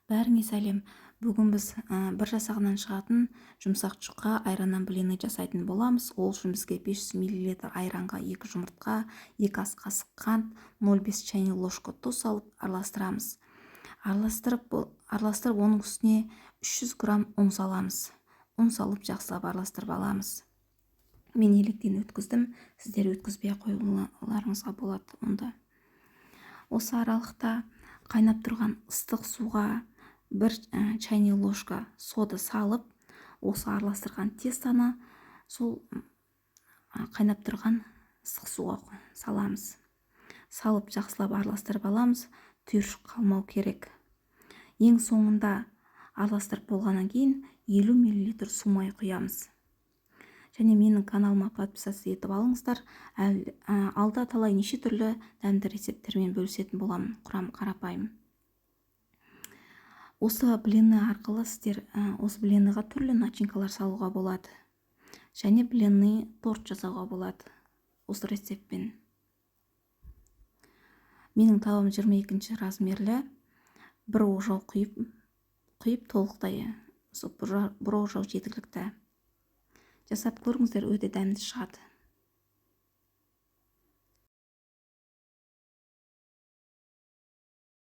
Бәріңе сәлем. Бүгін біз бір жасағынан шығатын жұмсақ жұқа айраннан блины жасайтын боламыз. Ол үшін бізге 500 мл айранға 2 жұмыртқа, 2 ас қасық қант, 0,5 чайный ложка тұз салып араластырамыз. Араластырып оның үстіне 300 грамм ұн саламыз. Ұн салып жақсылап араластырып аламыз. Мен електен өткіздім, сіздер өткізбей қоюларыңызға болады онда. Осы аралықта қайнап тұрған ыстық суға 1 чайный ложка сода салып, осы араластырған тестаны сол қайнап тұрған ыстық суға саламыз. Салып жақсылап араластырып аламыз, түйіршік қалмау керек. Ең соңында араластырып болғаннан кейін 50 мл су май құямыз. Және менің каналыма подписаться етіп алыңыздар. Алда талай неше түрлі дәмді рецепттермен бөлісетін боламын. Құрам қарапайым. Осы блины арқылы сіздер осы блиныға түрлі начинкалар салуға болады. Және блинный торт жасауға болады осы рецептпен. Менің табам 22 размерлі. Бір оқжау құйып толықтай бір оқжау жеткілікті. Жасап көріңіздер, өте дәмді шығады.